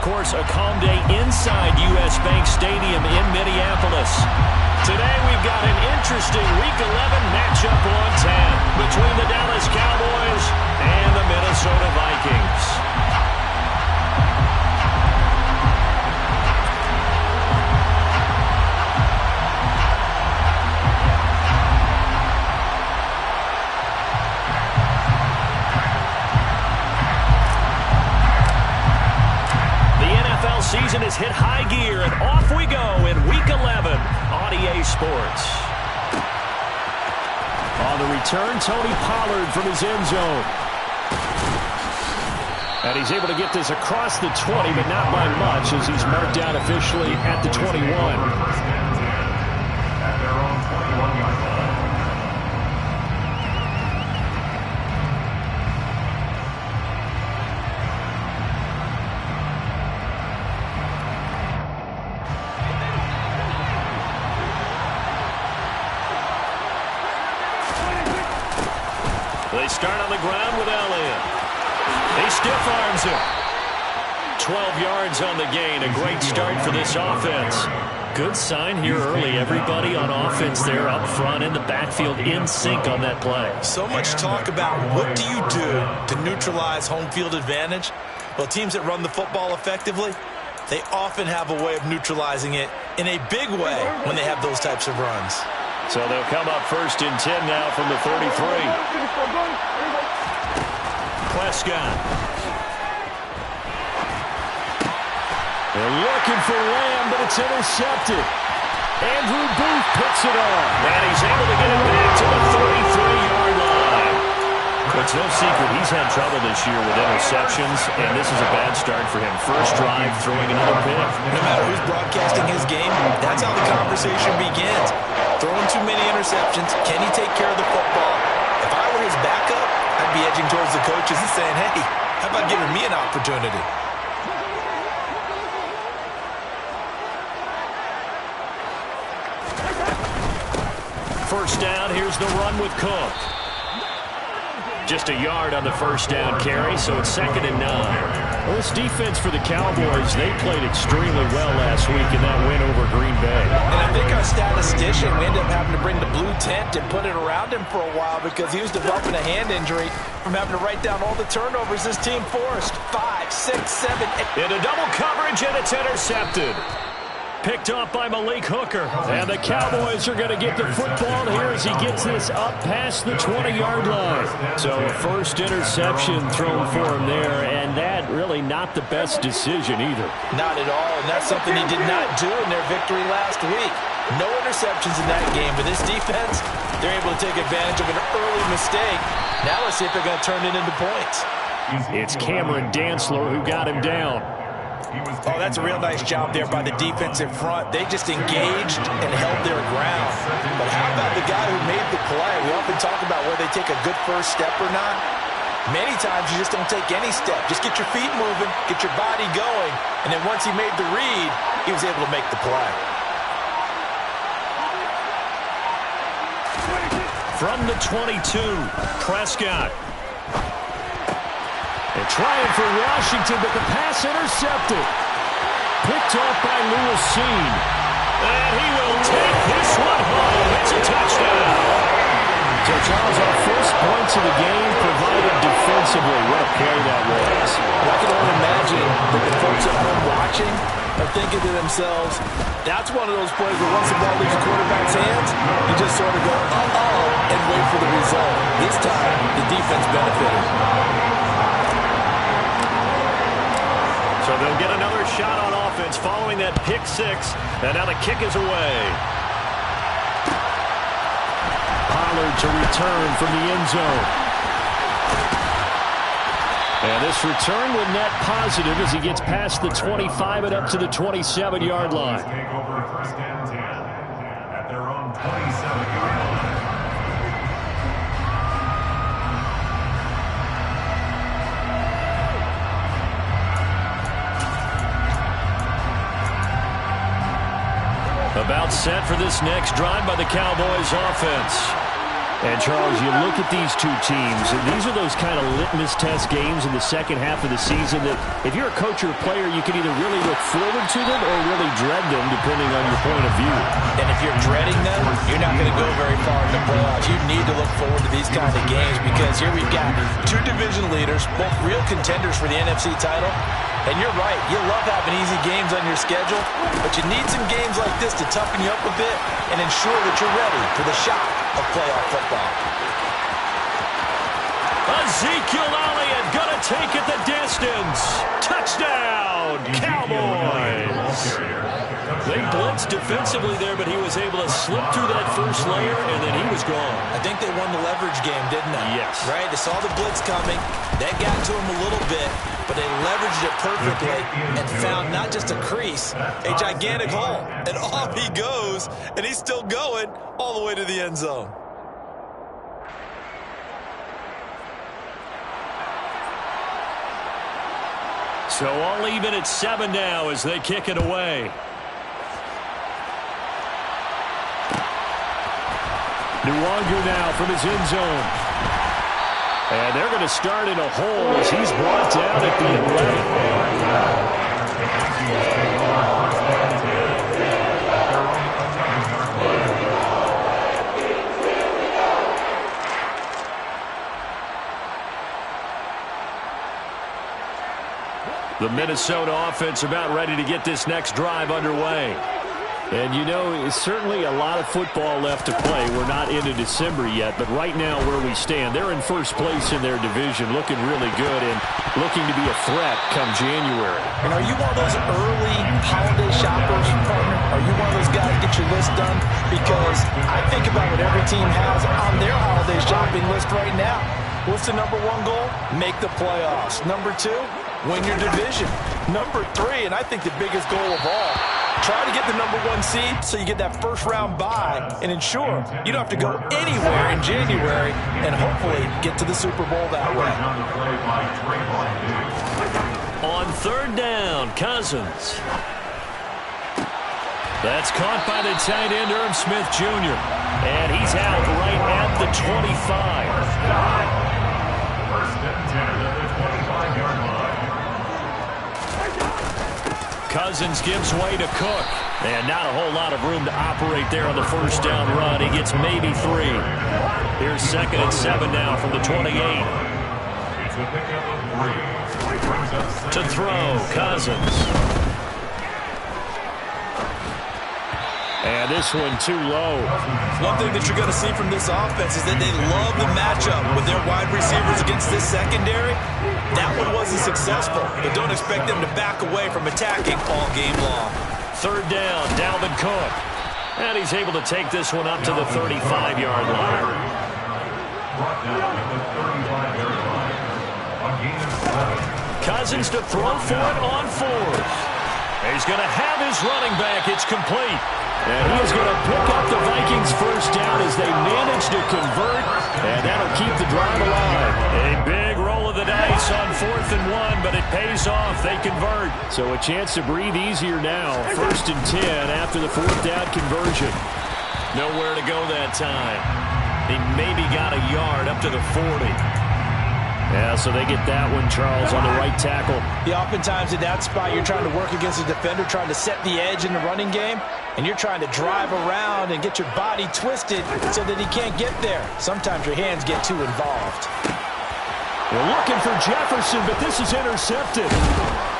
course, a calm day inside U.S. Bank Stadium in Minneapolis. Today we've got an interesting Week 11 matchup on tap between the Dallas Cowboys and the Minnesota Vikings. Season has hit high gear, and off we go in Week 11 on EA Sports. On the return, Tony Pollard from his end zone. And he's able to get this across the 20, but not by much, as he's marked down officially at the 21. They start on the ground with Elliott. He stiff arms him. 12 yards on the gain. A great start for this offense. Good sign here early. Everybody on offense there up front in the backfield in sync on that play. So much talk about what do you do to neutralize home field advantage? Well, teams that run the football effectively, they often have a way of neutralizing it in a big way when they have those types of runs. So they'll come up 1st and 10 now from the 33. Prescott. They're looking for Lamb, but it's intercepted. Andrew Booth puts it on. And he's able to get it back to the 33-yard line. It's no secret he's had trouble this year with interceptions, and this is a bad start for him. First drive, throwing another pick. No matter who's broadcasting his game, that's how the conversation begins. Throwing too many interceptions. Can he take care of the football? If I were his backup, I'd be edging towards the coaches and saying, hey, how about giving me an opportunity? First down, here's the run with Cook. Just a yard on the first down carry, so it's 2nd and 9. Well, this defense for the Cowboys, they played extremely well last week in that win over Green Bay. And I think our statistician, we ended up having to bring the blue tent and put it around him for a while because he was developing a hand injury from having to write down all the turnovers this team forced. 5, 6, 7, 8. Into double coverage, and it's intercepted. Picked off by Malik Hooker. And the Cowboys are going to get the football here as he gets this up past the 20-yard line. So first interception thrown for him there, and that really not the best decision either. Not at all, and that's something he did not do in their victory last week. No interceptions in that game, but this defense, they're able to take advantage of an early mistake. Now let's see if they're going to turn it into points. It's Cameron Dantzler who got him down. Oh, that's a real nice job there by the defense in front. They just engaged and held their ground. But how about the guy who made the play? We often talk about whether they take a good first step or not. Many times you just don't take any step. Just get your feet moving, get your body going, and then once he made the read, he was able to make the play. From the 22, Prescott. They're trying for Washington, but the pass intercepted. Picked off by Lewis Seen. And he will take this one home. It's a touchdown. So, Charles, our first points of the game provided defensively. What a play that was. Well, I can only imagine that the folks at home watching are thinking to themselves, that's one of those plays where once the ball leaves the quarterback's hands, you just sort of go, uh-oh, and wait for the result. This time, the defense benefited. So they'll get another shot on offense following that pick six. And now the kick is away. Pollard to return from the end zone. And this return will net positive as he gets past the 25 and up to the 27-yard line. Take over 1st and 10 at their own 27-yard line. About set for this next drive by the Cowboys offense. And, Charles, you look at these two teams, and these are those kind of litmus test games in the second half of the season that if you're a coach or a player, you can either really look forward to them or really dread them, depending on your point of view. And if you're dreading them, you're not going to go very far in the playoffs. You need to look forward to these kinds of games because here we've got two division leaders, both real contenders for the NFC title. And you're right, you love having easy games on your schedule, but you need some games like this to toughen you up a bit and ensure that you're ready for the shock of playoff football. Ezekiel Elliott gonna take it the distance. Touchdown, Cowboys! They blitzed defensively there, but he was able to slip through that first layer, and then he was gone. I think they won the leverage game, didn't they? Yes. Right? They saw the blitz coming. That got to him a little bit, but they leveraged it perfectly and found not just a crease, a gigantic hole. And off he goes, and he's still going all the way to the end zone. So all even at 7 now as they kick it away. Nwangu now from his end zone. And they're going to start in a hole as he's brought down at the 11. The Minnesota offense about ready to get this next drive underway. And, you know, it's certainly a lot of football left to play. We're not into December yet, but right now where we stand, they're in first place in their division, looking really good and looking to be a threat come January. And are you one of those early holiday shoppers, partner? Are you one of those guys get your list done? Because I think about what every team has on their holiday shopping list right now. What's the number one goal? Make the playoffs. Number two, win your division. Number three, and I think the biggest goal of all, try to get the number one seed so you get that first round bye and ensure you don't have to go anywhere in January and hopefully get to the Super Bowl that way. On third down, Cousins. That's caught by the tight end, Irv Smith Jr. And he's out right at the 25. First and 10 at the 25-yard line. Cousins gives way to Cook. And not a whole lot of room to operate there on the first down run. He gets maybe 3. Here's second and 7 now from the 28. It's a pickup of 3. To throw, Cousins. And this one too low. One thing that you're going to see from this offense is that they love the matchup with their wide receivers against this secondary. That one wasn't successful, but don't expect them to back away from attacking all game long. Third down, Dalvin Cook. And he's able to take this one up to the 35-yard line. Brought down at the 35-yard line. A gain of 7. Cousins to throw for it on 4th. He's going to have his running back. It's complete. And he is going to pick up the Vikings first down as they manage to convert. And that'll keep the drive alive. A big roll of the dice on 4th and 1, but it pays off. They convert. So a chance to breathe easier now. 1st and 10 after the 4th down conversion. Nowhere to go that time. He maybe got a yard up to the 40. Yeah, so they get that one, Charles, on the right tackle. Yeah, oftentimes in that spot, you're trying to work against a defender, trying to set the edge in the running game, and you're trying to drive around and get your body twisted so that he can't get there. Sometimes your hands get too involved. We're looking for Jefferson, but this is intercepted.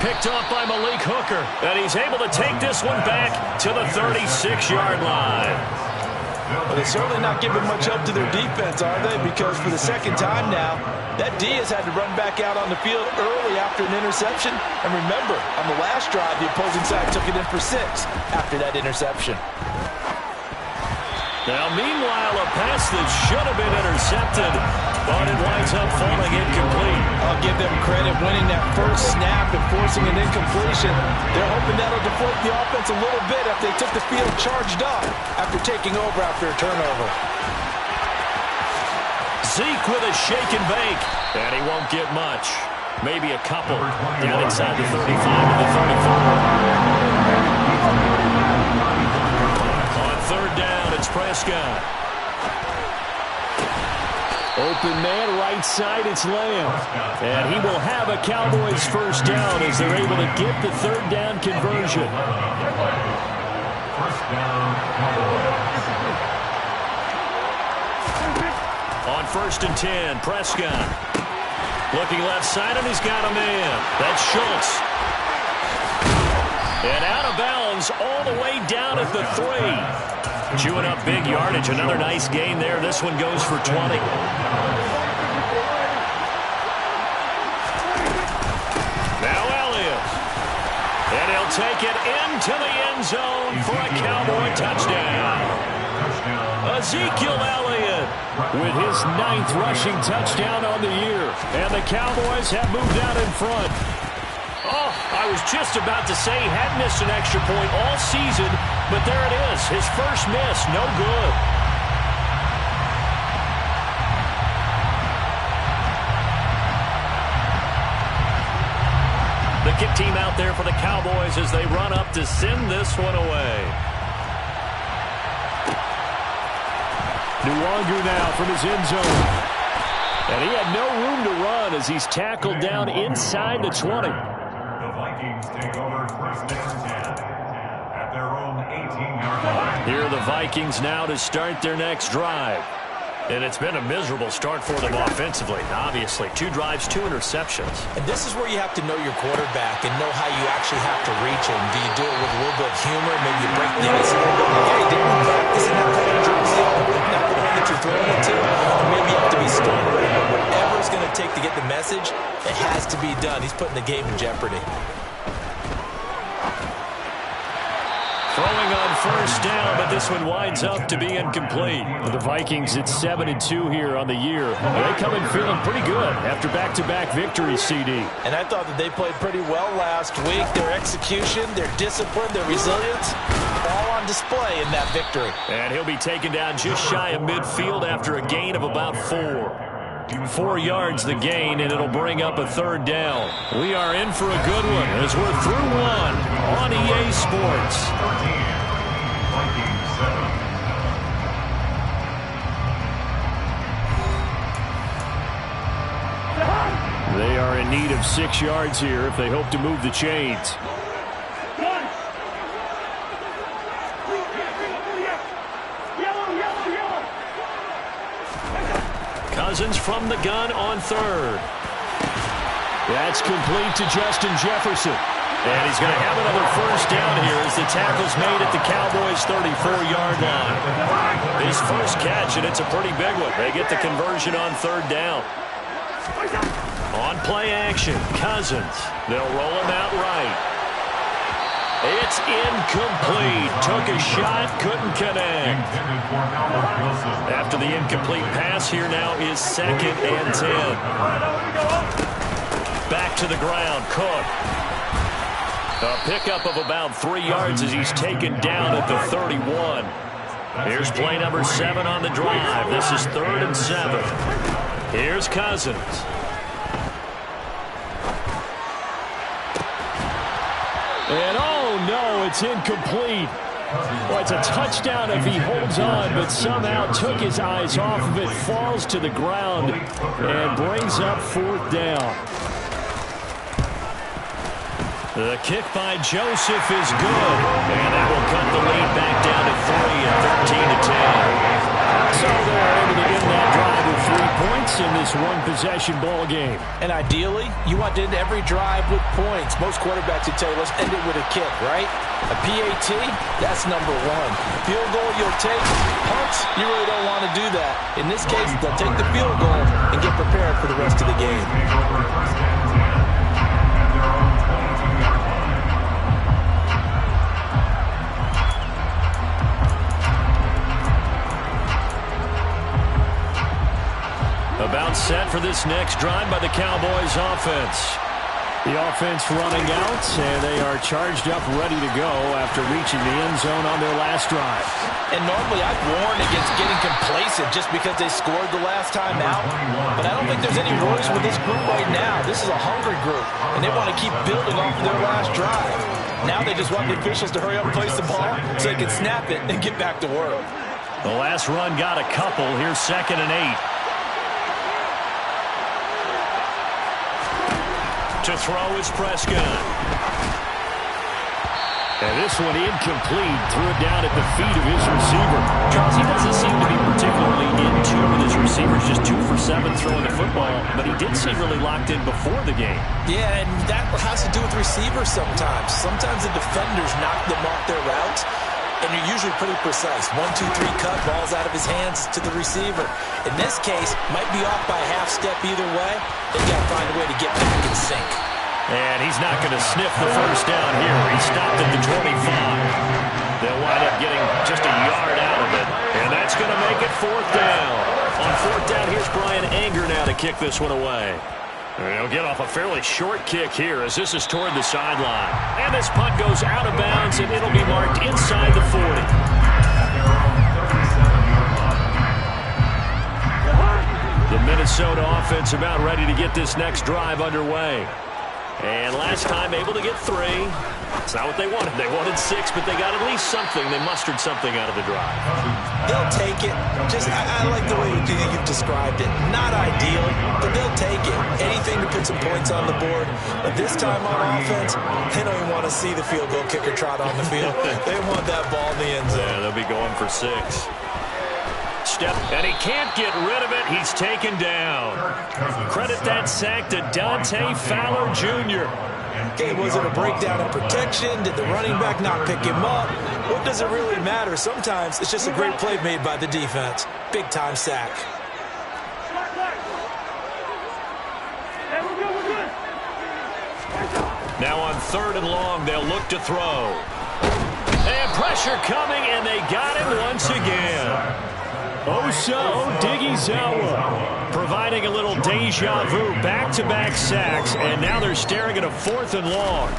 Picked off by Malik Hooker, and he's able to take this one back to the 36-yard line. Well, they're certainly not giving much help to their defense, are they? Because for the second time now, that D has had to run back out on the field early after an interception. And remember, on the last drive, the opposing side took it in for 6 after that interception. Now, meanwhile, a pass that should have been intercepted, but it winds up falling incomplete. I'll give them credit winning that first snap and forcing an incompletion. They're hoping that'll deflate the offense a little bit if they took the field charged up after taking over after a turnover. Zeke with a shake and bake, and he won't get much. Maybe a couple down inside the 35 to the 34. On third down, it's Prescott. Open man right side, it's Lamb. And he will have a Cowboys first down as they're able to get the third down conversion. First down, Cowboys. On 1st and 10, Prescott. Looking left side, and he's got a man. That's Schultz. And out of bounds all the way down at the 3. Chewing up big yardage. Another nice gain there. This one goes for 20. Now Elliott. And he'll take it into the end zone for a Cowboy touchdown. Ezekiel Elliott with his 9th rushing touchdown on the year. And the Cowboys have moved out in front. Oh, I was just about to say he hadn't missed an extra point all season, but there it is. His first miss, no good. The kick team out there for the Cowboys as they run up to send this one away. Nwangu now from his end zone. And he had no room to run as he's tackled down inside the 20. The Vikings take over first down 10 at their own 18-yard line. Here are the Vikings now to start their next drive. And it's been a miserable start for them offensively. Obviously, 2 drives, 2 interceptions. And this is where you have to know your quarterback and know how you actually have to reach him. Do you do it with a little bit of humor? Maybe you break the ice a little bit. Like, hey, didn't you practice in that color jersey? Not the one that you're throwing it to. Or maybe you have to be stern with it. But whatever it's going to take to get the message, it has to be done. He's putting the game in jeopardy. Throwing on first down, but this one winds up to be incomplete. For the Vikings, it's 7-2 here on the year. They come in feeling pretty good after back-to-back victories, CD. And I thought that they played pretty well last week. Their execution, their discipline, their resilience, all on display in that victory. And he'll be taken down just shy of midfield after a gain of about 4. 4 yards the gain, and it'll bring up a third down. We are in for a good one as we're through one on EA Sports. 13, Vikings 7. They are in need of 6 yards here if they hope to move the chains. Cousins from the gun on 3rd. That's complete to Justin Jefferson. And he's going to have another first down here as the tackle's made at the Cowboys' 34-yard line. His first catch, and it's a pretty big one. They get the conversion on 3rd down. On play action, Cousins. They'll roll him out right. It's incomplete. Took a shot, couldn't connect. After the incomplete pass, here now is 2nd and 10. Back to the ground, Cook. A pickup of about 3 yards as he's taken down at the 31. Here's play number 7 on the drive. This is 3rd and 7. Here's Cousins. And oh no, it's incomplete. Well, it's a touchdown if he holds on, but somehow took his eyes off of it, falls to the ground, and brings up 4th down. The kick by Joseph is good, and that will cut the lead back down to 3 at 13-10. So they're able to end that drive with 3 points in this one-possession ball game. And ideally, you want to end every drive with points. Most quarterbacks would tell you, let's end it with a kick, right? A PAT, that's number 1. Field goal you'll take. Punts, you really don't want to do that. In this case, they'll take the field goal and get prepared for the rest of the game. About set for this next drive by the Cowboys offense. The offense running out, and they are charged up, ready to go after reaching the end zone on their last drive. And normally I'd warn against getting complacent just because they scored the last time out. But I don't think there's any worries with this group right now. This is a hungry group, and they want to keep building off of their last drive. Now they just want the officials to hurry up and place the ball so they can snap it and get back to work. The last run got a couple. Here's 2nd and 8. To throw is Prescott. And this one incomplete. Threw it down at the feet of his receiver. Charles, he doesn't seem to be particularly in tune with his receivers. Just 2 for 7 throwing the football. But he did seem really locked in before the game. Yeah, and that has to do with receivers sometimes. Sometimes the defenders knock them off their routes, and you're usually pretty precise. 1, 2, 3 cut, ball's out of his hands to the receiver. In this case, might be off by a half step either way. They've got to find a way to get back in sync. And he's not going to sniff the first down here. He stopped at the 25. They'll wind up getting just a yard out of it. And that's going to make it 4th down. On 4th down, here's Brian Anger now to kick this one away. And he'll get off a fairly short kick here as this is toward the sideline. And this punt goes out of bounds, and it'll be marked inside the 40. The Minnesota offense about ready to get this next drive underway. And last time able to get 3. It's not what they wanted. They wanted 6, but they got at least something. They mustered something out of the drive. They'll take it. I like the way you've described it. Not ideal, but they'll take it. Anything to put some points on the board. But this time on offense, they don't even want to see the field goal kicker trot on the field. They want that ball in the end zone. Yeah, they'll be going for 6. Step, and he can't get rid of it. He's taken down. Credit that sack to Dante Fowler Jr. Okay, was it a breakdown in protection? Did the running back not pick him up? What does it really matter? Sometimes it's just a great play made by the defense. Big-time sack. Now on 3rd and long, they'll look to throw. And pressure coming, and they got him once again. Osa Odighizuwa providing a little deja vu, back-to-back sacks, and now they're staring at a 4th and long.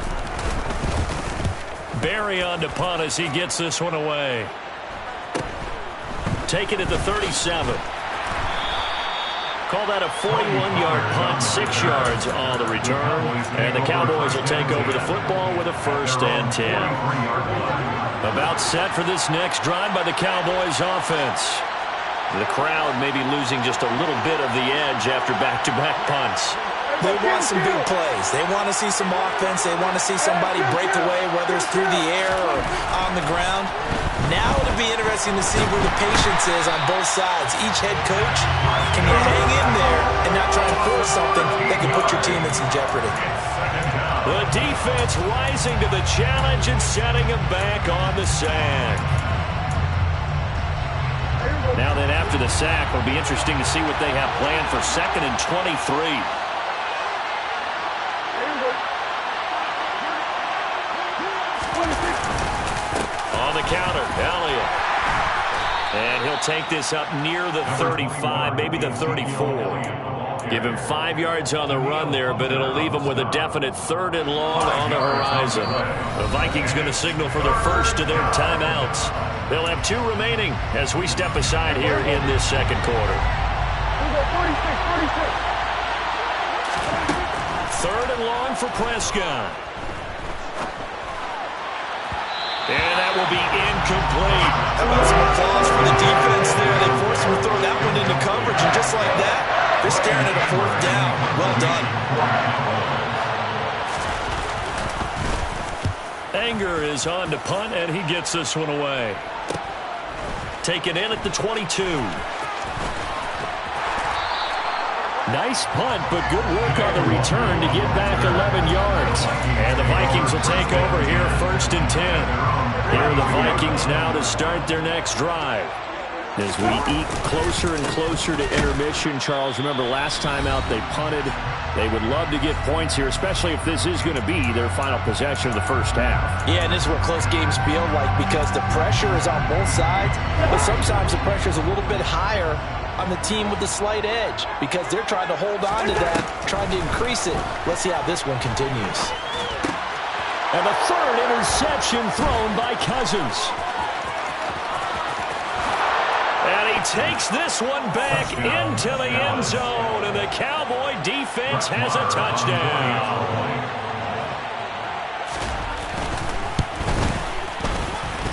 Barry on to punt as he gets this one away. Take it at the 37. Call that a 41-yard punt, 6 yards on the return, and the Cowboys will take over the football with a 1st and 10. About set for this next drive by the Cowboys offense. The crowd may be losing just a little bit of the edge after back-to-back punts. They want some big plays. They want to see some offense. They want to see somebody break away, whether it's through the air or on the ground. Now it'll be interesting to see where the patience is on both sides. Each head coach, can you hang in there and not try and force something that can put your team in some jeopardy? The defense rising to the challenge and setting them back on the sand. Now then, after the sack, it'll be interesting to see what they have planned for 2nd and 23. On the counter, Elliott. And he'll take this up near the 35, maybe the 34. Give him 5 yards on the run there, but it'll leave him with a definite 3rd and long on the horizon. The Vikings going to signal for the first of their timeouts. They'll have 2 remaining as we step aside here in this 2nd quarter. 3rd and long for Prescott. And that will be incomplete. How about some applause for the defense there? They forced him to throw that one into coverage, and just like that, they're staring at a 4th down. Well done. Anger is on to punt, and he gets this one away. Taken in at the 22. Nice punt, but good work on the return to get back 11 yards. And the Vikings will take over here 1st and 10. Here are the Vikings now to start their next drive. As we eke closer and closer to intermission, Charles, remember last time out they punted. They would love to get points here, especially if this is going to be their final possession of the first half. Yeah, and this is what close games feel like because the pressure is on both sides, but sometimes the pressure is a little bit higher on the team with the slight edge because they're trying to hold on to that, trying to increase it. Let's see how this one continues. And the 3rd interception thrown by Cousins. And he takes this one back into the end zone, and the Cowboy defense has a touchdown.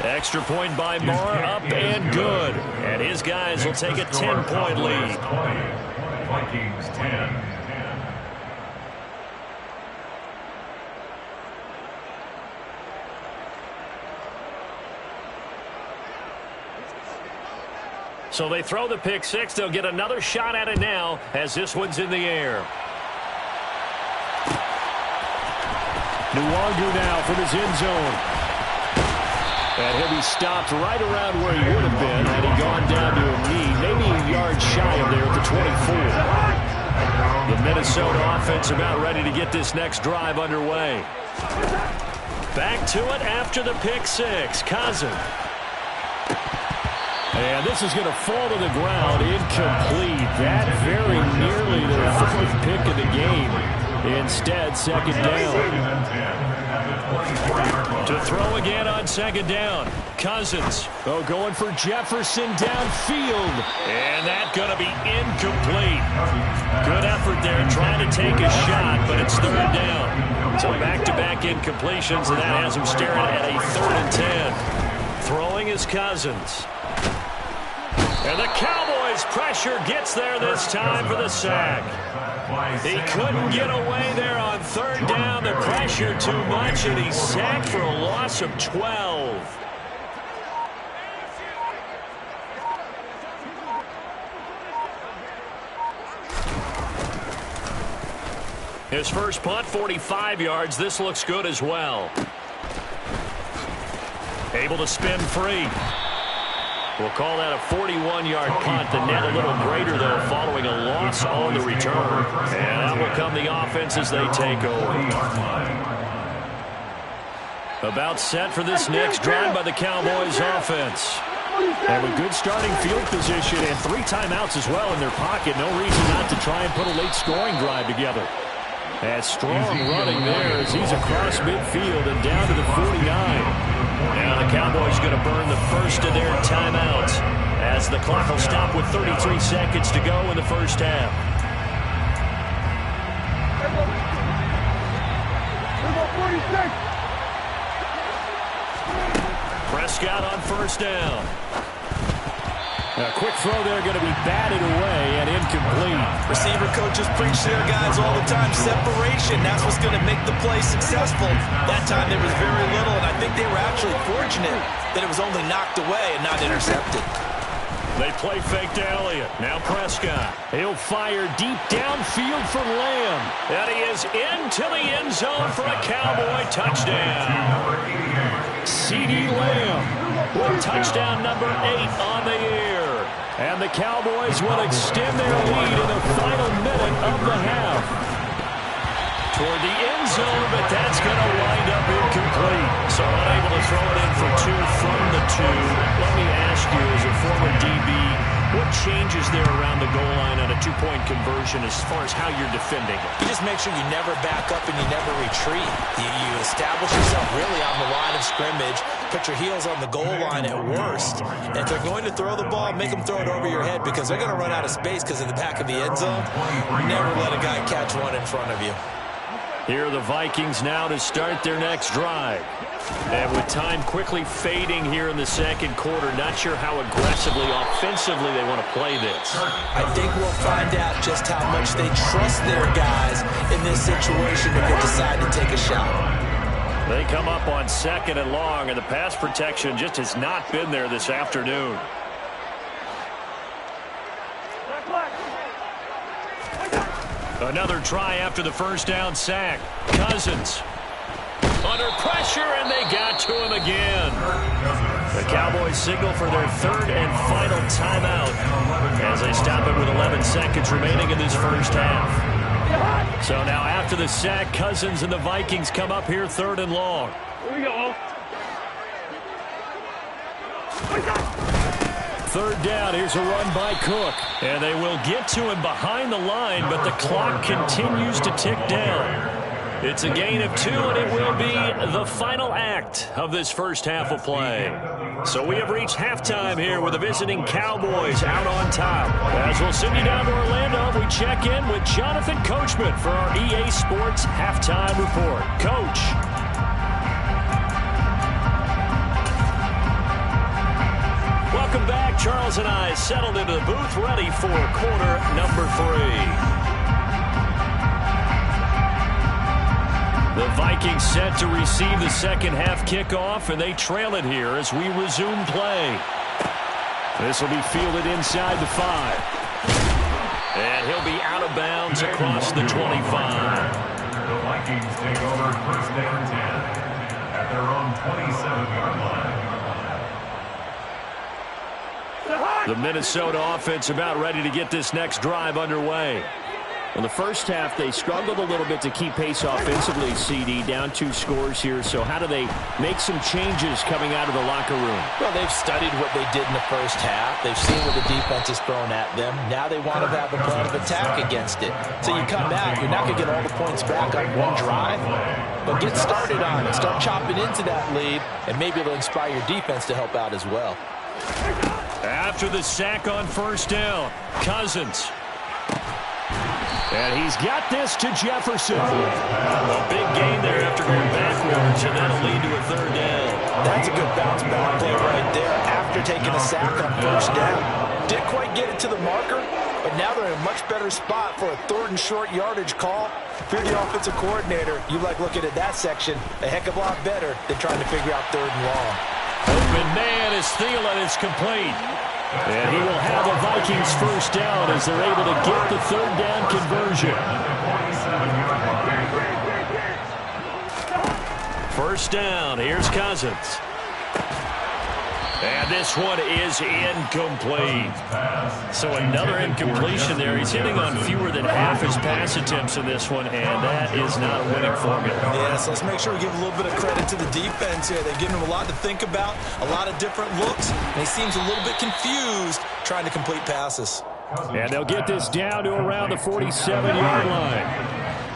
Extra point by Moore, up and good. And his guys will take a 10-point lead. Vikings 10. So they throw the pick six. They'll get another shot at it now as this one's in the air. Nwangu now from his end zone. And he'll be stopped right around where he would have been had he gone down to a knee, maybe a yard shy of there at the 24. The Minnesota offense about ready to get this next drive underway. Back to it after the pick six. Cousin. And this is going to fall to the ground, incomplete. That very nearly their fourth pick of the game. Instead, second down. To throw again on second down. Cousins. Oh, going for Jefferson downfield. And that's going to be incomplete. Good effort there trying to take a shot, but it's third down. So back-to-back incompletions, and that has him staring at a 3rd and 10. Throwing is Cousins. And the Cowboys' pressure gets there this time for the sack. He couldn't get away there on third down. The pressure too much, and he's sacked for a loss of 12. His first punt, 45 yards. This looks good as well. Able to spin free. We'll call that a 41-yard punt. The net a little greater, though, following a loss on the return. And out will come the offense as they take over. About set for this next drive by the Cowboys offense. And with good starting field position and 3 timeouts as well in their pocket, no reason not to try and put a late scoring drive together. And strong running there as he's across midfield and down to the 49. Now the Cowboys going to burn the first of their timeouts as the clock will stop with 33 seconds to go in the first half. Prescott on first down. A quick throw there going to be batted away and incomplete. Receiver coaches preach to their guys all the time. Separation, that's what's going to make the play successful. That time there was very little, and I think they were actually fortunate that it was only knocked away and not intercepted. They play fake to Elliott. Now Prescott. He'll fire deep downfield for Lamb. And he is into the end zone for a Cowboy touchdown. CeeDee Lamb with touchdown number 8 on the year. And the Cowboys will extend their lead in the final minute of the half. Toward the end zone, but that's going to wind up incomplete. So unable to throw it in for 2 from the 2. Let me ask you, as a former DB, what changes there around the goal line on a 2-point conversion as far as how you're defending? You just make sure you never back up and you never retreat. You establish yourself really on the line of scrimmage, put your heels on the goal line at worst. And if they're going to throw the ball, make them throw it over your head because they're going to run out of space because in the back of the end zone, never let a guy catch one in front of you. Here are the Vikings now to start their next drive. And with time quickly fading here in the second quarter, not sure how aggressively, offensively they want to play this. I think we'll find out just how much they trust their guys in this situation if they decide to take a shot. They come up on 2nd and long, and the pass protection just has not been there this afternoon. Another try after the first down sack. Cousins under pressure, and they got to him again. The Cowboys signal for their 3rd and final timeout as they stop it with 11 seconds remaining in this first half. So now after the sack, Cousins and the Vikings come up here 3rd and long. Here we go. 3rd down, here's a run by Cook. And they will get to him behind the line, but the clock continues to tick down. It's a gain of 2, and it will be the final act of this first half of play. So we have reached halftime here with the visiting Cowboys out on top. As we'll send you down to Orlando, we check in with Jonathan Coachman for our EA Sports Halftime Report. Coach. Welcome back. Charles and I settled into the booth, ready for quarter number 3. The Vikings set to receive the second half kickoff, and they trail it here as we resume play. This will be fielded inside the 5. And he'll be out of bounds across the 25. The Vikings take over first down 10 at their own 27-yard line. The Minnesota offense about ready to get this next drive underway. In the first half, they struggled a little bit to keep pace offensively, CD, down 2 scores here. So how do they make some changes coming out of the locker room? Well, they've studied what they did in the first half. They've seen what the defense is throwing at them. Now they want to have a plan of attack against it. So you come out, you're not going to get all the points back on one drive, but get started on it. Start chopping into that lead, and maybe it'll inspire your defense to help out as well. After the sack on first down, Cousins. And he's got this to Jefferson. A big gain there after going backwards, and that'll lead to a third down. That's a good bounce back play right there after taking a sack on first down. Didn't quite get it to the marker, but now they're in a much better spot for a 3rd and short yardage call. If you're the offensive coordinator, you like looking at that section a heck of a lot better than trying to figure out 3rd and long. Open man is Thielen. It's complete. And he will have a Vikings first down as they're able to get the 3rd down conversion. First down. Here's Cousins. And this one is incomplete. So another incompletion there. He's hitting on fewer than half his pass attempts in this one, and that is not a winning formula. Yeah, so let's make sure we give a little bit of credit to the defense here. They've given him a lot to think about, a lot of different looks, and he seems a little bit confused trying to complete passes. And they'll get this down to around the 47-yard line.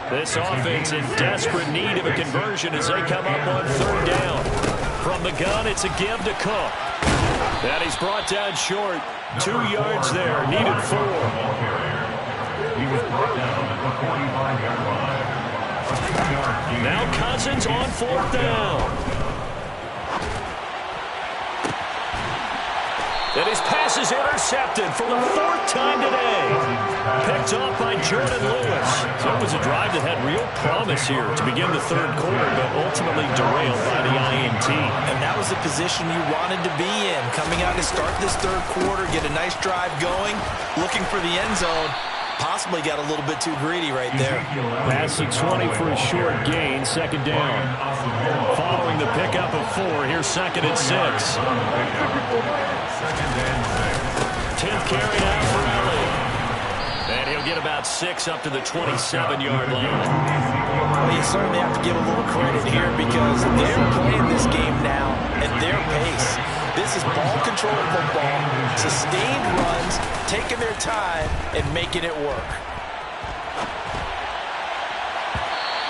This offense in desperate need of a conversion as they come up on 3rd down. From the gun, it's a give to Cook. And he's brought down short. 2 yards there, needed 4. He was brought down at the 45-yard line. Now Cousins on 4th down. And his pass is intercepted for the 4th time today. Picked off by Jordan Lewis. So it was a drive that had real promise here to begin the 3rd quarter, but ultimately derailed by the INT. And that was the position you wanted to be in. Coming out to start this 3rd quarter, get a nice drive going, looking for the end zone. Possibly got a little bit too greedy right there. Pass to 20 for a short gain, 2nd down. Following the pickup of 4, here's 2nd and 6. 10th carry out for Elliott. And he'll get about 6 up to the 27-yard line. Well, you certainly have to give a little credit here because they're playing this game now at their pace. This is ball control football, sustained runs, taking their time, and making it work.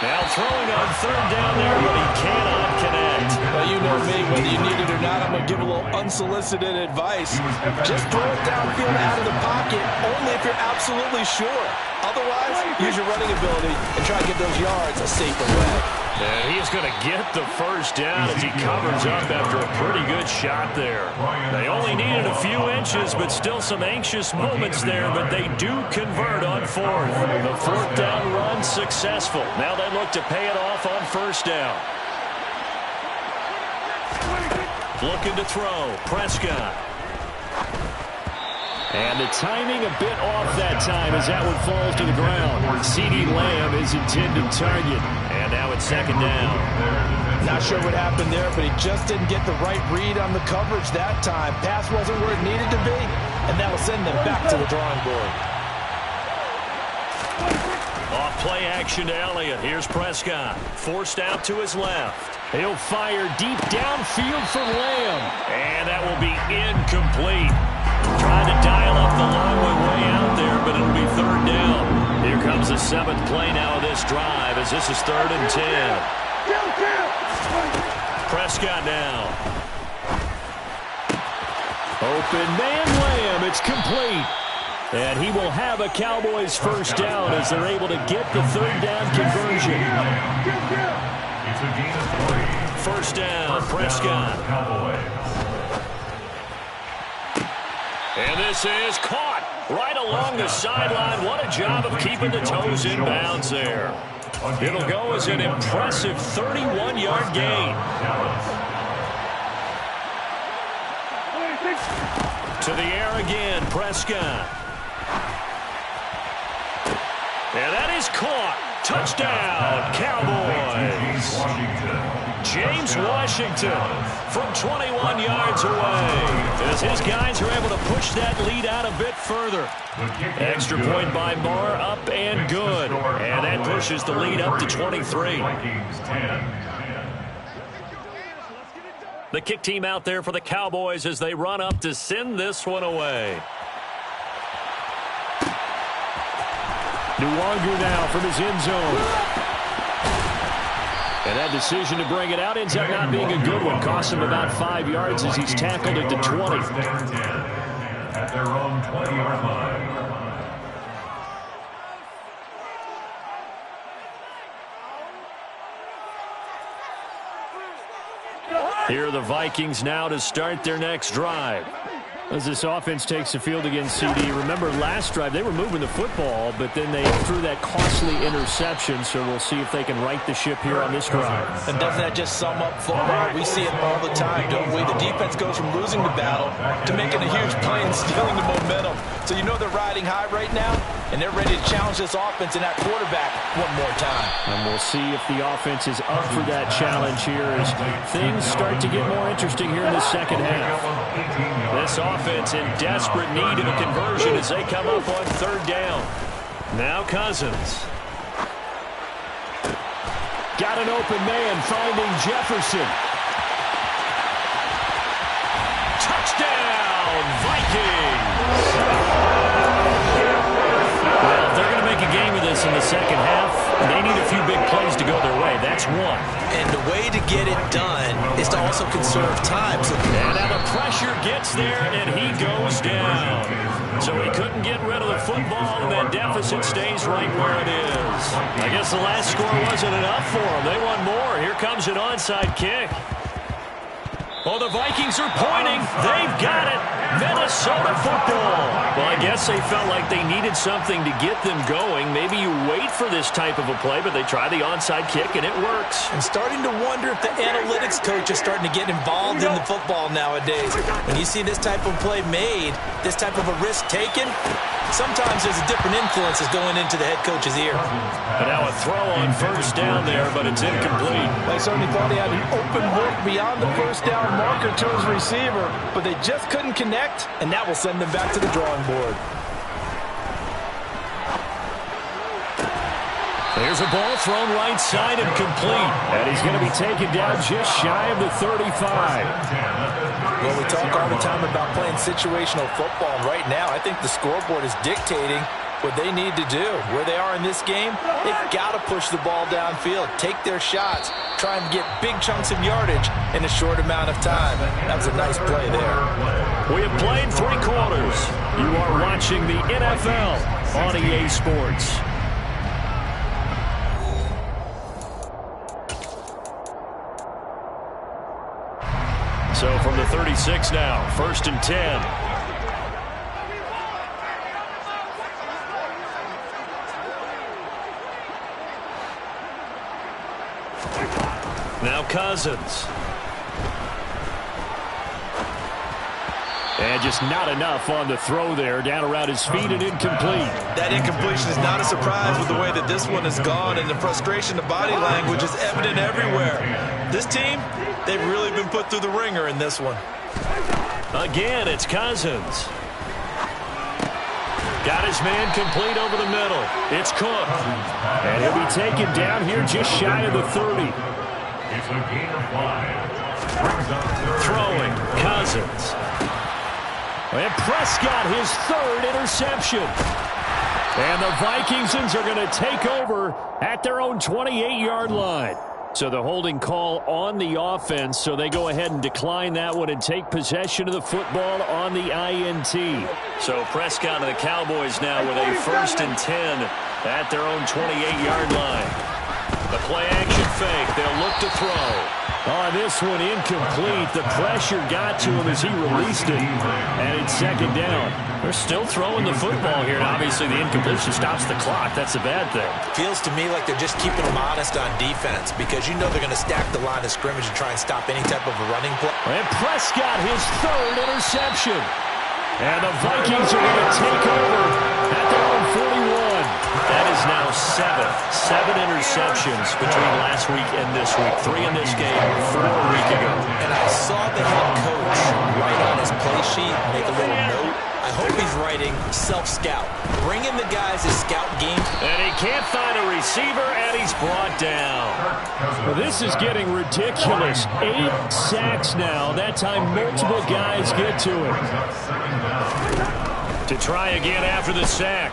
Now throwing on 3rd down there, but he cannot connect. Well, you know me, whether you need it or not, I'm going to give a little unsolicited advice. Just throw it downfield out of the pocket, only if you're absolutely sure. Otherwise, use your running ability and try to get those yards a safer way. And he's going to get the first down as he covers up after a pretty good shot there. They only needed a few inches, but still some anxious moments there, but they do convert on 4th. The 4th down run successful. Now they look to pay it off on 1st down. Looking to throw. Prescott. And the timing a bit off that time as that one falls to the ground. CeeDee Lamb is intended target. And now it's 2nd down. Not sure what happened there, but he just didn't get the right read on the coverage that time. Pass wasn't where it needed to be, and that will send them back to the drawing board. Off play action to Elliott. Here's Prescott. Forced out to his left. He'll fire deep downfield for Lamb. And that will be incomplete. Trying to dial up the long way out there, but it'll be 3rd down. Here comes the 7th play now of this drive as this is 3rd and 10. Prescott now. Open man Lamb. It's complete. And he will have a Cowboys first down as they're able to get the 3rd down conversion. It's a gain of 3. First down, Prescott. And this is caught right along the sideline. What a job of keeping the toes in bounds there. It'll go as an impressive 31-yard gain. To To the air again, Prescott. And that is caught. Touchdown, Cowboys. James Washington from 21 yards away. As his guys are able to push that lead out a bit further. Extra point by Marr, up and good. And that pushes the lead up to 23. The kick team out there for the Cowboys as they run up to send this one away. Nwangu now from his end zone. And that decision to bring it out ends up not being a good one. Costs him about 5 yards as he's tackled at the 20. At their own 20-yard line. Here are the Vikings now to start their next drive. As this offense takes the field against CD, remember last drive they were moving the football, but then they threw that costly interception, so we'll see if they can right the ship here on this drive. And doesn't that just sum up football? We see it all the time, don't we? The defense goes from losing the battle to making a huge play and stealing the momentum. So you know they're riding high right now, and they're ready to challenge this offense and that quarterback one more time. And we'll see if the offense is up for that challenge here as things start to get more interesting here in the second half. This offense in desperate need of a conversion as they come up on third down. Now Cousins. Got an open man finding Jefferson. Touchdown, Vikings! Well, if they're going to make a game of this in the second half, they need a few big plays to go their way. That's one. And the way to get it done is to also conserve time. And now the pressure gets there, and he goes down. So he couldn't get rid of the football, and that deficit stays right where it is. I guess the last score wasn't enough for them. They want more. Here comes an onside kick. Oh, the Vikings are pointing. They've got it. Minnesota football. Well, I guess they felt like they needed something to get them going. Maybe you wait for this type of a play, but they try the onside kick, and it works. I'm starting to wonder if the analytics coach is starting to get involved in the football nowadays. When you see this type of play made, this type of a risk taken, sometimes there's a different influences going into the head coach's ear. And now a throw on first down there, but it's incomplete. They certainly thought he had an open look beyond the first down marker to his receiver, but they just couldn't connect, and that will send them back to the drawing board. There's a ball thrown right side and complete. And he's going to be taken down just shy of the 35. Well, we talk all the time about playing situational football, and right now I think the scoreboard is dictating what they need to do. Where they are in this game, they've got to push the ball downfield, take their shots, try and get big chunks of yardage in a short amount of time. That was a nice play there. We have played 3 quarters. You are watching the NFL on EA Sports. So from the 36 now, 1st and 10. Now Cousins. And just not enough on the throw there. Down around his feet and incomplete. That incompletion is not a surprise with the way that this one has gone, and the frustration, the body language is evident everywhere. This team, they've really been put through the ringer in this one. Again, it's Cousins. Got his man complete over the middle. It's Cook. And he'll be taken down here just shy of the 30. It's a gain of 5. Throwing, Cousins. And Prescott, his 3rd interception. And the Vikings are going to take over at their own 28-yard line. So the holding call on the offense, so they go ahead and decline that one and take possession of the football on the INT. So Prescott and the Cowboys now with a 1st and 10 at their own 28-yard line. The play action fake. They'll look to throw. On this one, incomplete. The pressure got to him as he released it. And it's 2nd down. They're still throwing the football here, and obviously the incompletion stops the clock. That's a bad thing. Feels to me like they're just keeping them honest on defense because you know they're going to stack the line of scrimmage and try and stop any type of a running play. And Prescott, his 3rd interception. And the Vikings are going to take over at their own 41. That is now seven interceptions between last week and this week. 3 in this game, 4 a week ago. And I saw the head coach write on his play sheet, make a little note. I hope he's writing self-scout. Bring in the guys as scout game. And he can't find a receiver, and he's brought down. Well, this is getting ridiculous. 8 sacks now. That time multiple guys get to him. To try again after the sack.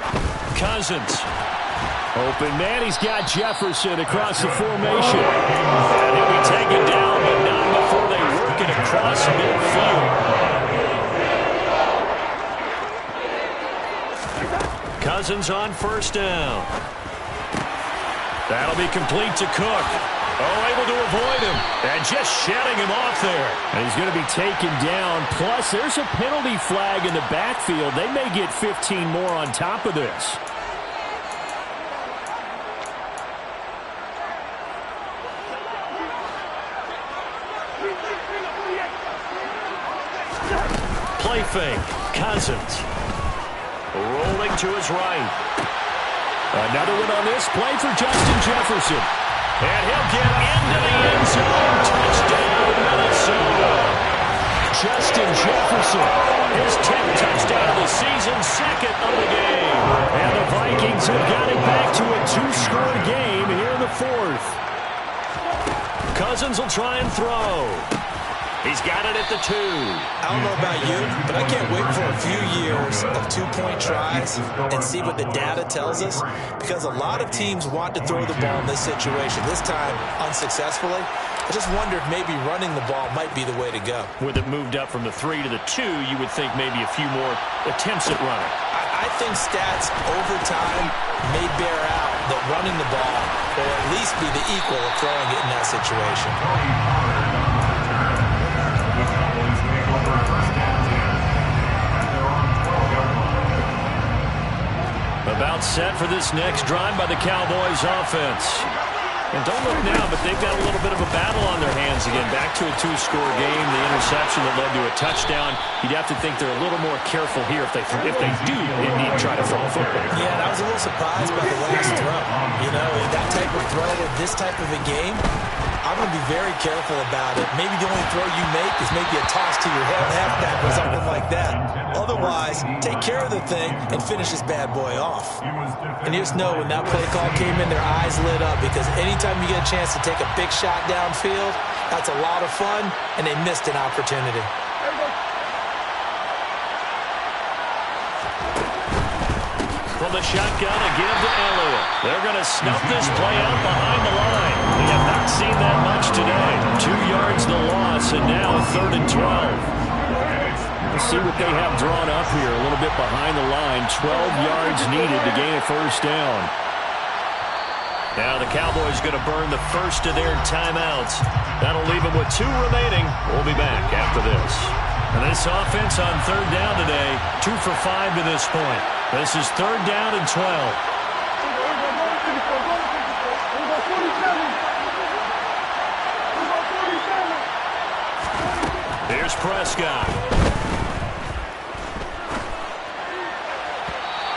Cousins. Open man, he's got Jefferson across the formation. And he'll be taken down, but not before they work it across midfield. Cousins on first down. That'll be complete to Cook. Oh, able to avoid him. And just shedding him off there. And he's going to be taken down. Plus, there's a penalty flag in the backfield. They may get 15 more on top of this. Play fake. Cousins. Rolling to his right. Another one on this play for Justin Jefferson. And he'll get into the end zone. Touchdown, Minnesota. Justin Jefferson. His 10th touchdown of the season, 2nd of the game. And the Vikings have got it back to a 2-score game here in the 4th. Cousins will try and throw. He's got it at the 2. I don't know about you, but I can't wait for a few years of 2-point tries and see what the data tells us, because a lot of teams want to throw the ball in this situation, this time unsuccessfully. I just wonder if maybe running the ball might be the way to go. With it moved up from the 3 to the 2, you would think maybe a few more attempts at running. I think stats over time may bear out that running the ball will at least be the equal of throwing it in that situation. About set for this next drive by the Cowboys offense. And don't look now, but they've got a little bit of a battle on their hands again. Back to a 2-score game. The interception that led to a touchdown. You'd have to think they're a little more careful here if they do indeed try to throw a football. Yeah, and I was a little surprised by the last throw. You know, that type of throw in this type of a game, I'm going to be very careful about it. Maybe the only throw you make is maybe a toss to your halfback or something like that. Otherwise, take care of the thing and finish this bad boy off. And you just know when that play call came in, their eyes lit up, because anytime you get a chance to take a big shot downfield, that's a lot of fun, and they missed an opportunity. From the shotgun, a give to Elliott. They're going to snuff this play out behind the line. We have not seen that much today. 2 yards the loss, and now 3rd and 12. Let's see what they have drawn up here. A little bit behind the line. 12 yards needed to gain a first down. Now the Cowboys going to burn the first of their timeouts. That'll leave them with 2 remaining. We'll be back after this. And this offense on 3rd down today, 2 for 5 to this point. This is 3rd down and 12. Here's Prescott.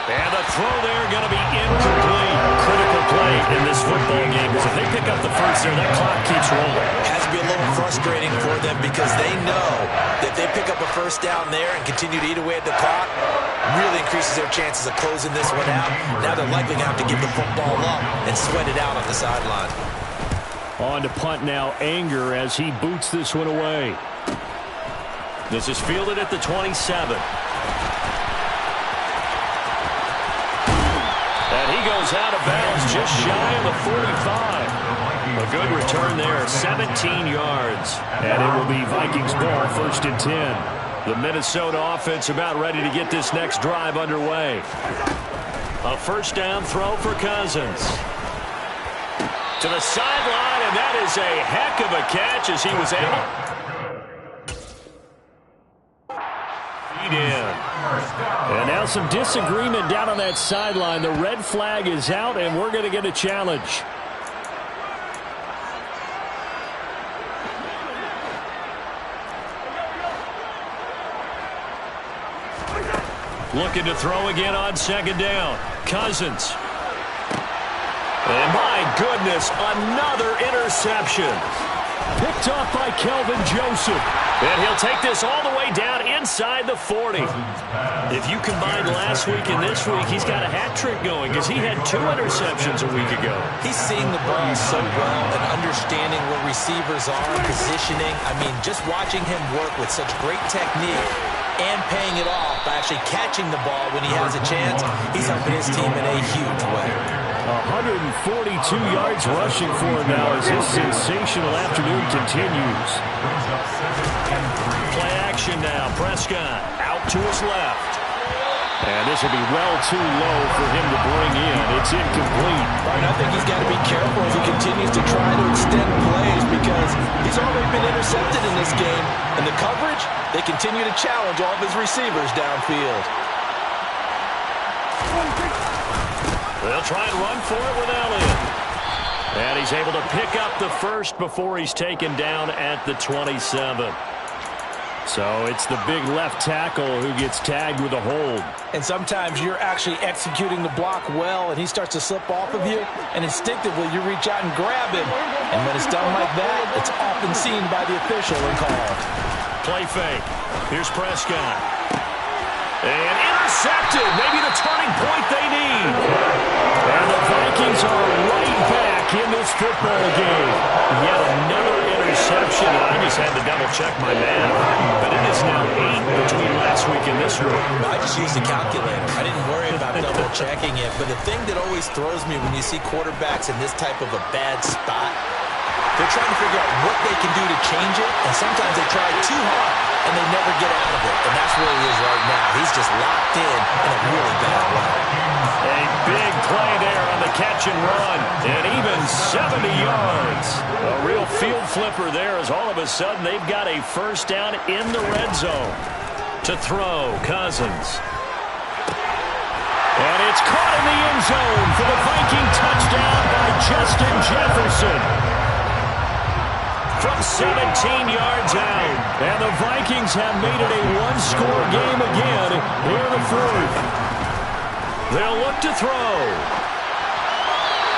And the throw there going to be incomplete. Critical play in this football game, because if they pick up the first there, that clock keeps rolling. It has to be a little frustrating for them, because they know that if they pick up a first down there and continue to eat away at the clock, really increases their chances of closing this one out. Now they're likely going to have to give the football up and sweat it out on the sideline. On to punt now, Anger, as he boots this one away. This is fielded at the 27. And he goes out of bounds just shy of the 45. A good return there, 17 yards. And it will be Vikings ball, 1st and 10. The Minnesota offense about ready to get this next drive underway. A first down throw for Cousins. To the sideline, and that is a heck of a catch as he was able. Feed in. And now some disagreement down on that sideline. The red flag is out, and we're going to get a challenge. Looking to throw again on second down. Cousins. And my goodness, another interception. Picked off by Kelvin Joseph. And he'll take this all the way down inside the 40. If you combine last week and this week, he's got a hat trick going because he had 2 interceptions a week ago. He's seeing the ball so well and understanding where receivers are, positioning. I mean, just watching him work with such great technique and paying it off by actually catching the ball when he has a chance, he's helping his team in a huge way. 142 yards rushing for him now as his sensational afternoon continues. Play action now. Prescott out to his left. And this will be well too low for him to bring in. It's incomplete. And I think he's got to be careful as he continues to try to extend plays because he's already been intercepted in this game. And the coverage, they continue to challenge all of his receivers downfield. They'll try and run for it with Elliott. And he's able to pick up the first before he's taken down at the 27. So it's the big left tackle who gets tagged with a hold. And sometimes you're actually executing the block well, and he starts to slip off of you, and instinctively you reach out and grab him. And when it's done like that, it's often seen by the official and called. Play fake. Here's Prescott. And intercepted. Maybe the turning point they need. And the Vikings are right back in this football game. Yet another interception. I just had to double-check my math. But it is now 8 between last week and this week. I just used a calculator. I didn't worry about double-checking it. But the thing that always throws me when you see quarterbacks in this type of a bad spot, they're trying to figure out what they can do to change it. And sometimes they try too hard, and they never get out of it. And that's where he is right now. He's just locked in a really bad way. A big play there on the catch and run. And even 70 yards. A real field flipper there as all of a sudden they've got a first down in the red zone. To throw, Cousins. And it's caught in the end zone for the Viking touchdown by Justin Jefferson. From 17 yards out. And the Vikings have made it a one-score game again here in the fourth. They'll look to throw.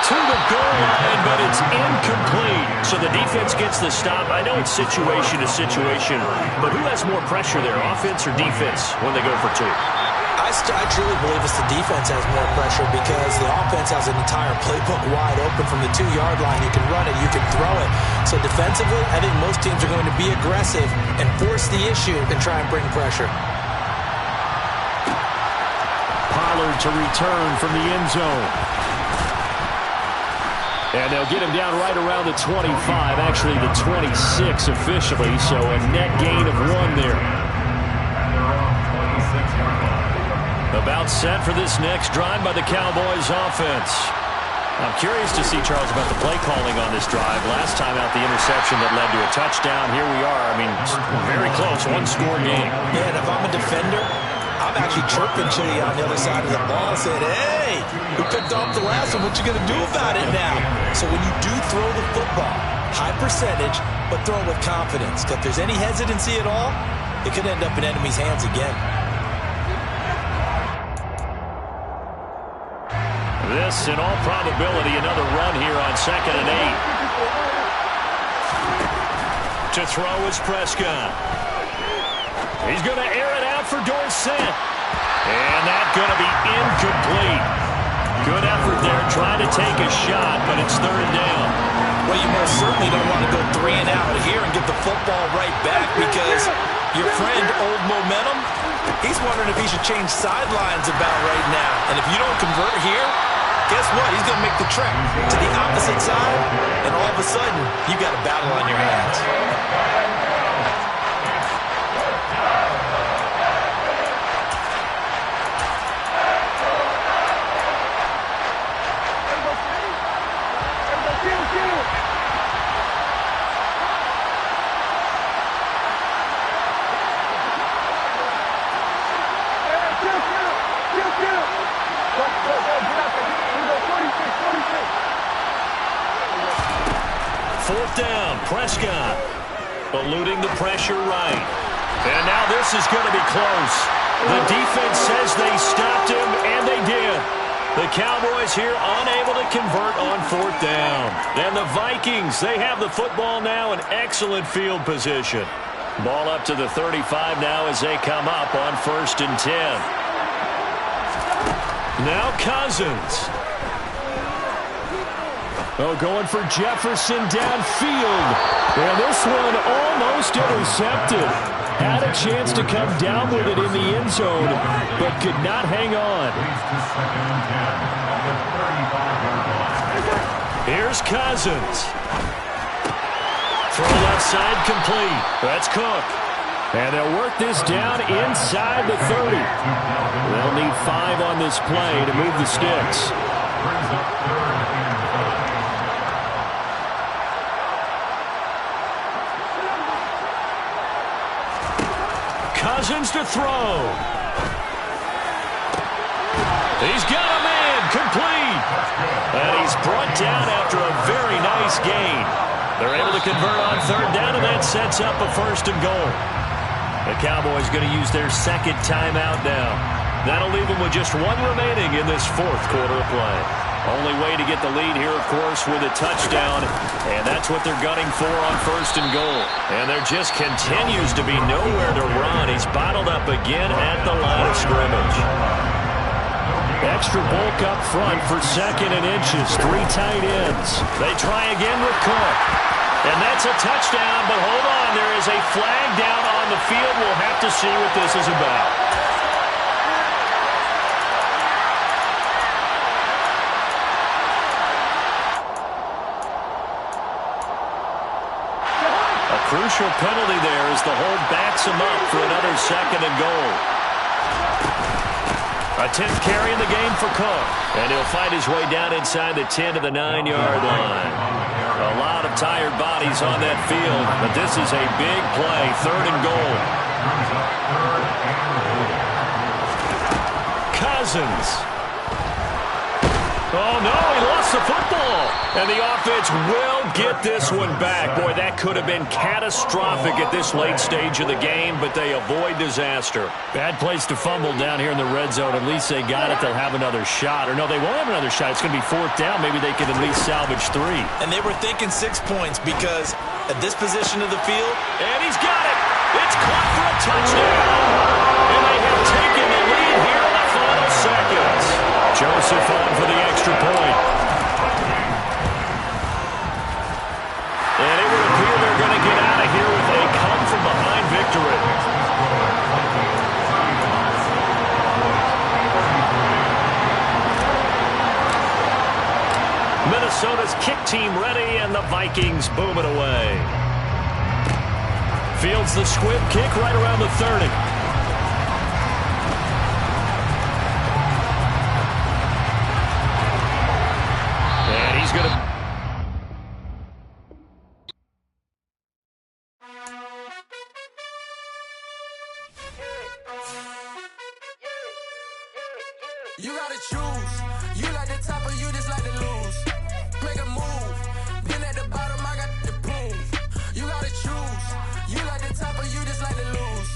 To the goal line, but it's incomplete. So the defense gets the stop. I know it's situation to situation, but who has more pressure there, offense or defense, when they go for 2? I truly believe it's the defense has more pressure because the offense has an entire playbook wide open from the 2-yard line. You can run it, you can throw it. So defensively, I think most teams are going to be aggressive and force the issue and try and bring pressure. Pollard to return from the end zone. And they'll get him down right around the 25, actually the 26 officially, so a net gain of 1 there. About set for this next drive by the Cowboys offense. I'm curious to see, Charles, about the play calling on this drive. Last time out, the interception that led to a touchdown. Here we are. I mean, very close, one-score game. Yeah, and if I'm a defender, I'm actually chirping Chili on the other side of the ball saying, hey, we picked off the last one. What you going to do about it now? So when you do throw the football, high percentage, but throw it with confidence. If there's any hesitancy at all, it could end up in enemy's hands again. This, in all probability, another run here on 2nd and 8. To throw is Prescott. He's going to air it out for Dorsett. And that's going to be incomplete. Good effort there trying to take a shot, but it's 3rd down. Well, you most certainly don't want to go 3 and out here and get the football right back because your friend, Old Momentum, he's wondering if he should change sidelines about right now. And if you don't convert here, guess what? He's going to make the trek to the opposite side, and all of a sudden, you've got a battle on your hands. Fourth down, Prescott eluding the pressure right. And now this is going to be close. The defense says they stopped him, and they did. The Cowboys here unable to convert on fourth down. And the Vikings, they have the football now in excellent field position. Ball up to the 35 now as they come up on 1st and 10. Now Cousins. Oh, going for Jefferson downfield. And this one almost intercepted. Had a chance to come down with it in the end zone, but could not hang on. Here's Cousins. Throw left side complete. That's Cook. And they'll work this down inside the 30. They'll need 5 on this play to move the sticks. Cousins to throw. He's got a man complete. And he's brought down after a very nice gain. They're able to convert on 3rd down, and that sets up a 1st and goal. The Cowboys going to use their 2nd timeout now. That'll leave them with just 1 remaining in this 4th quarter of play. Only way to get the lead here, of course, with a touchdown, and that's what they're gunning for on 1st and goal. And there just continues to be nowhere to run. He's bottled up again at the line of scrimmage. Extra bulk up front for 2nd and inches. 3 tight ends. They try again with Cook. And that's a touchdown, but hold on. There is a flag down on the field. We'll have to see what this is about. A crucial penalty there as the hold backs him up for another 2nd and goal. A 10th carry in the game for Cook. And he'll fight his way down inside the 10 to the 9-yard line. A lot of tired bodies on that field, but this is a big play, 3rd and goal. Cousins. Oh, no, he lost the football. And the offense will get this one back. Boy, that could have been catastrophic at this late stage of the game, but they avoid disaster. Bad place to fumble down here in the red zone. At least they got it. They'll have another shot. Or no, they won't have another shot. It's going to be 4th down. Maybe they can at least salvage 3. And they were thinking 6 points because at this position of the field. And he's got it. It's caught for a touchdown. And they have taken the lead here in the final seconds. Joseph on for the extra point. And it would appear they're going to get out of here with a come-from-behind victory. Minnesota's kick team ready, and the Vikings boom it away. Fields the squib kick right around the 30. And he's going to... You gotta choose. You like the top or you just like to lose. Make a move. Been at the bottom, I got the proof. You gotta choose. You like the top or you just like to lose.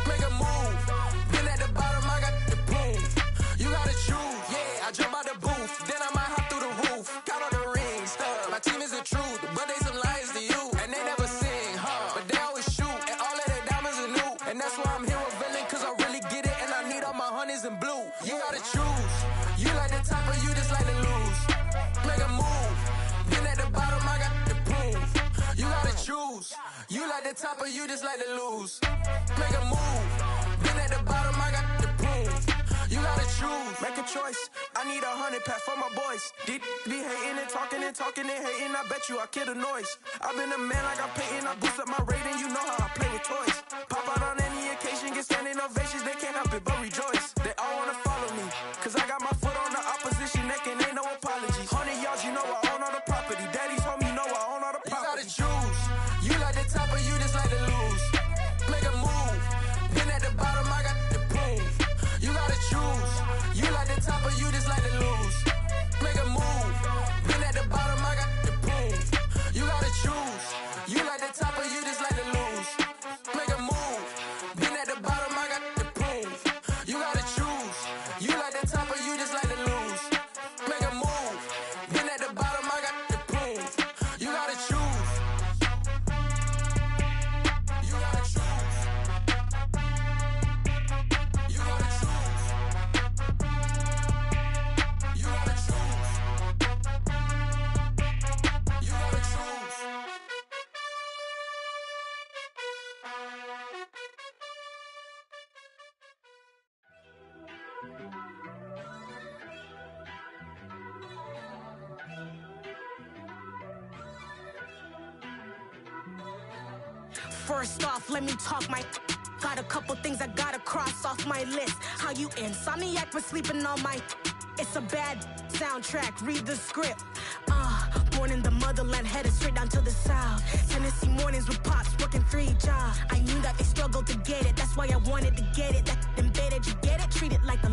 Make a move. Been at the bottom, I got the proof. You gotta choose. Yeah, I jump out the booth. Then I might hop through the roof. Count on the rings. My team is the truth, but they some liars to you. And they never sing, but they always shoot. And all of their diamonds are new. And that's why I'm here with villain, cause I really get it. And I need all my honeys in blue. You gotta choose. You like the top or you just like to lose. Make a move. Been at the bottom, I got the proof. You gotta choose. You like the top or you just like to lose. Make a move. Been at the bottom, I got the proof. You gotta choose. Make a choice. I need 100 pack for my boys. Deep be hating and talking and hating. I bet you I kill the noise. I've been a man like I'm Peyton. I boost up my rating. You know how I play with toys. Pop out on any occasion, get standing ovations. They can't help it but rejoice. They all wanna follow me, cause I got my foot on the opposition neck and ain't no apologies. 100 yards, you know I own all the property. Daddy's home, you know I own all the property. You gotta choose. You like the top or you just like to lose. Make a move. Been at the bottom, I got the proof. You gotta choose. You like the top or you just like to lose. Make a move. Been at the bottom, I got the proof. You gotta choose. You like the top or you just like to lose. First off, let me talk my. Got a couple things I gotta cross off my list. How you insomniac for sleeping on my. It's a bad soundtrack, read the script. Born in the motherland, headed straight down to the south. Tennessee mornings with pops, working 3 jobs. I knew that they struggled to get it, that's why I wanted to get it. That embedded, you get it? Treat it like the